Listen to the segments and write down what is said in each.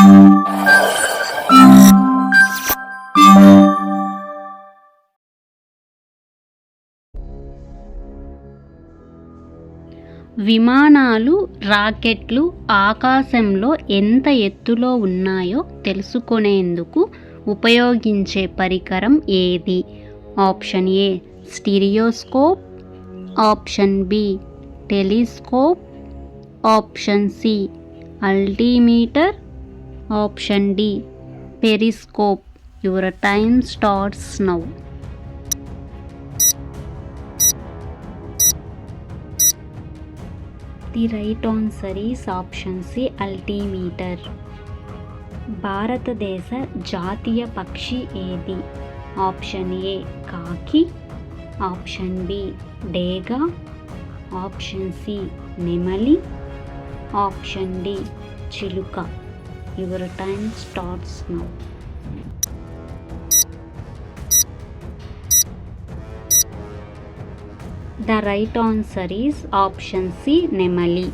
విమానాలు, రాకెట్లు ఆకాశంలో ఎంత ఎత్తులో ఉన్నాయో తెలుసుకునేందుకు ఉపయోగించే పరికరం ఏది? Option A stereoscope, option B telescope, option C altimeter, option D periscope. Your time starts now. The right answer is option C altimeter. భారతదేశ జాతీయ పక్షి ఏది? ఆప్షన్ ఏ కాకి, ఆప్షన్ బి డేగ, ఆప్షన్ సి నెమలి, ఆప్షన్ డి చిలుక. Your time starts now. The right answer is option C నెమలి.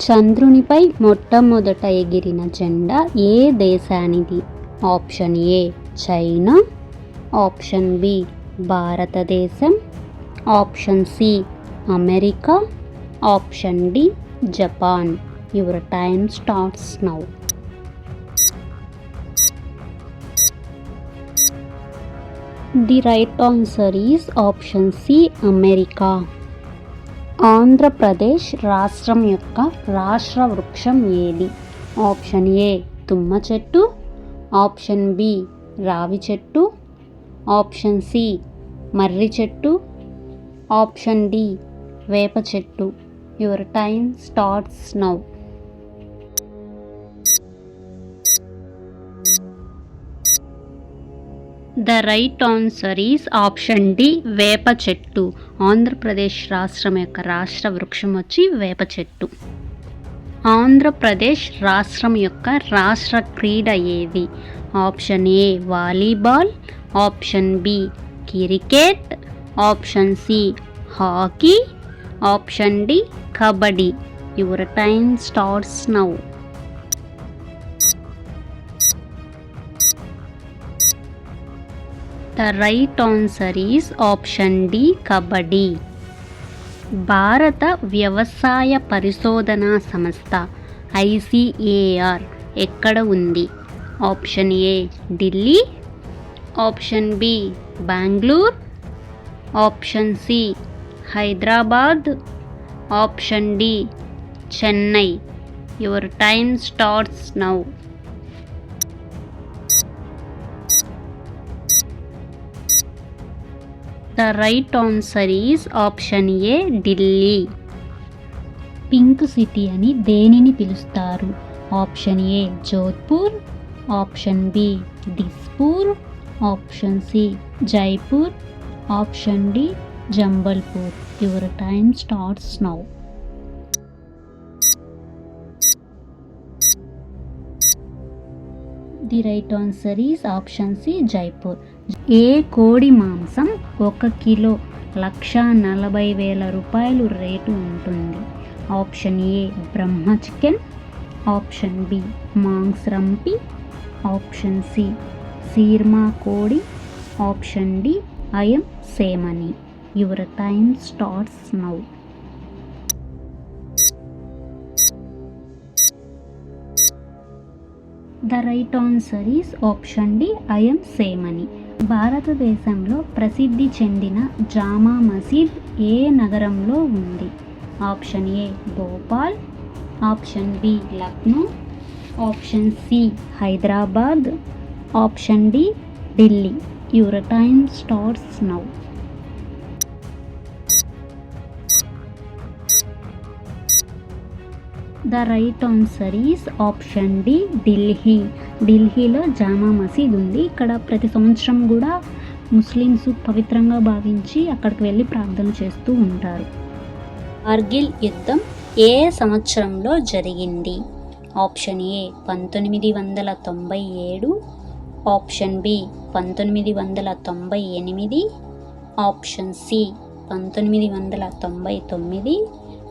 చంద్రునిపై మొట్టమొదట ఎగిరిన జెండా ఏ దేశానిది? Option A China, option B భారతదేశం, option C America, option D Japan. Your time starts now. The right answer is option C America. Andhra Pradesh రాష్ట్రం యొక్క రాష్ట్ర వృక్షం ఏది? ఆప్షన్ ఏ తుమ్మ చెట్టు, ఆప్షన్ బి రావి చెట్టు, ఆప్షన్ సి మర్రి చెట్టు, ఆప్షన్ డి వేప చెట్టు. Your time starts now. The right answer is option D వేప చెట్టు. ఆంధ్రప్రదేశ్ రాష్ట్రం యొక్క రాష్ట్ర వృక్షం వచ్చి వేప చెట్టు. ఆంధ్రప్రదేశ్ రాష్ట్రం యొక్క రాష్ట్ర క్రీడ ఏది? Option A volleyball, option B cricket, option C hockey, option D kabaddi. Your time starts now. The right answer is option D kabaddi. భారత వ్యవసాయ పరిశోధనా సంస్థ ICAR ఎక్కడ ఉంది? Option A Delhi, option B Bengaluru, option C Hyderabad, option D Chennai. Your time starts now. The right answer is option A Delhi. Pink city అని దేనిని పిలుస్తారు? Option A Jodhpur, option B Dispur, option C Jaipur, option D Jabalpur. Your time starts now. The right answer is option C Jaipur. ఏ కోడి మాంసం 1 kilo 1,40,000 రూపాయలు rate ఉంటుంది? Option A Brahma chicken, option B మాంస్ రంపి, ఆప్షన్ సి సీర్మా కోడి, option D Ayam Cemani. Your time starts now. The right answer is option D Ayam Cemani. భారతదేశంలో ప్రసిద్ధి చెందిన జామా మసీద్ ఏ నగరంలో ఉంది? Option A Bhopal, option B Lucknow, option C Hyderabad, option D Delhi. Your time starts now. The right answer is option D Delhi. ఢిల్లీలో జామా మసీద్ ఉంది. ఇక్కడ ప్రతి సంవత్సరం కూడా ముస్లిమ్స్ పవిత్రంగా భావించి అక్కడికి వెళ్ళి ప్రార్థన చేస్తూ ఉంటారు. కార్గిల్ యుద్ధం ఏ సంవత్సరంలో జరిగింది? Option A 1997, option B 1998, option C 1999,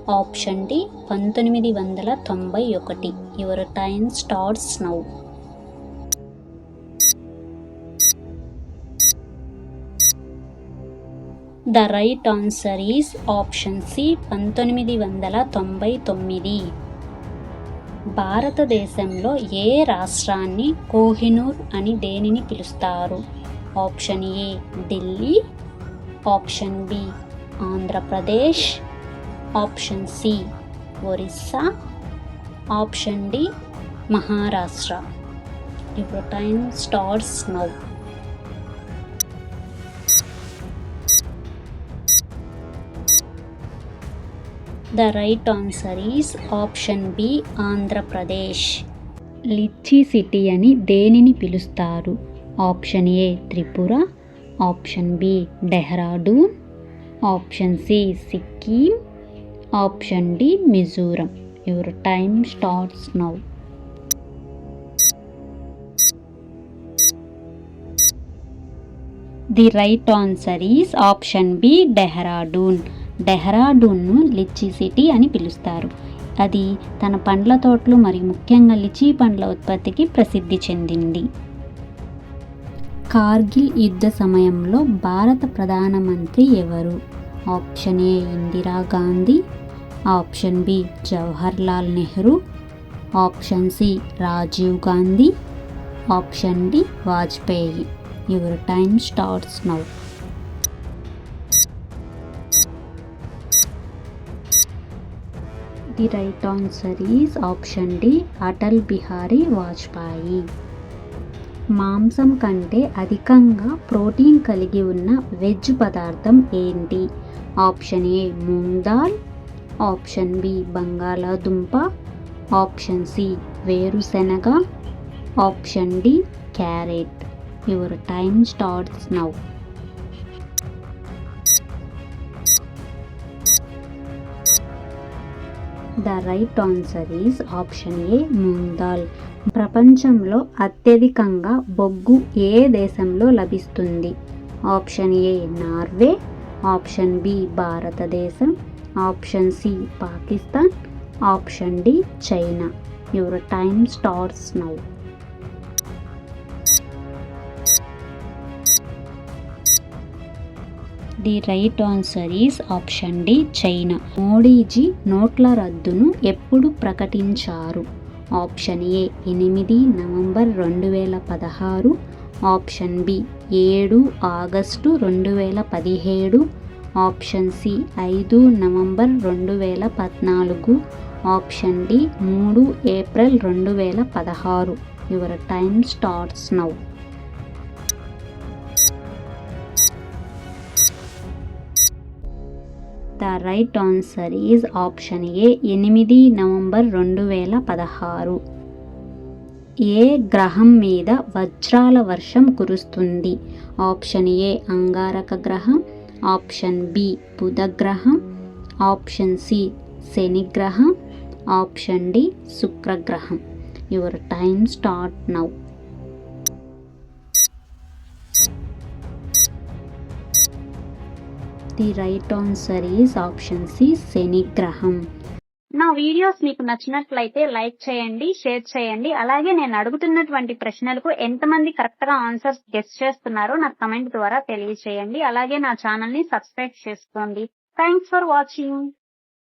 option D 1991. Your time starts now. The right answer is option C 1999. భారతదేశంలో ఏ రాష్ట్రాన్ని కోహినూర్ అని దేనిని పిలుస్తారు? Option A Delhi, option B Andhra Pradesh, option C Orissa, option D Maharashtra. Your time starts now. The right answer is option B Andhra Pradesh. Litchi city అని దేనిని పిలుస్తారు? Option A Tripura, option B Dehradun, option C Sikkim, option D Mizoram. Your time starts now. The right answer is option B Dehradun. డెహ్రాడూన్ను litchi city అని పిలుస్తారు. అది తన పండ్ల తోటలు మరియు ముఖ్యంగా లిచీ పండ్ల ఉత్పత్తికి ప్రసిద్ధి చెందింది. కార్గిల్ యుద్ధ సమయంలో భారత ప్రధానమంత్రి ఎవరు? Option A Indira Gandhi, option B Jawaharlal Nehru, option C Rajiv Gandhi, option D Vajpayee. Your time starts now. The right answer is option D Atal Bihari Vajpayee. మాంసం కంటే అధికంగా ప్రోటీన్ కలిగి ఉన్న వెజ్ పదార్థం ఏంటి? Option A moong dal, option B బంగాళాదుంప, ఆప్షన్ సి వేరుశెనగ, option D carrot. Your time starts now. The right answer is option A moong dal. ప్రపంచంలో అత్యధికంగా బొగ్గు ఏ దేశంలో లభిస్తుంది? Option A Norway, option B భారతదేశం, option C Pakistan, option D China. Your time starts now. The right answer is option D China. Modiji నోట్ల రద్దును ఎప్పుడు ప్రకటించారు? Option A 8 November 2016, option B 7 August 2017, option C 5 November 2014, option D 3 April 2016. Your time starts now. The right answer is option A 8 November 2016. ఏ గ్రహం మీద వజ్రాల వర్షం కురుస్తుంది? ఆప్షన్ ఏ అంగారక గ్రహం, ఆప్షన్ బి బుధ గ్రహం, ఆప్షన్ సి శని గ్రహం, ఆప్షన్ డి శుక్రగ్రహం. Your time start now. The right answer is option C శని గ్రహం. నా వీడియోస్ మీకు నచ్చినట్లయితే లైక్ చేయండి, షేర్ చేయండి. అలాగే నేను అడుగుతున్నటువంటి ప్రశ్నలకు ఎంతమంది కరెక్ట్ గా ఆన్సర్స్ గెస్ చేస్తున్నారో నాకు కమెంట్ ద్వారా తెలియచేయండి. అలాగే నా ఛానల్ ని సబ్స్క్రైబ్ చేసుకోండి. Thanks for watching.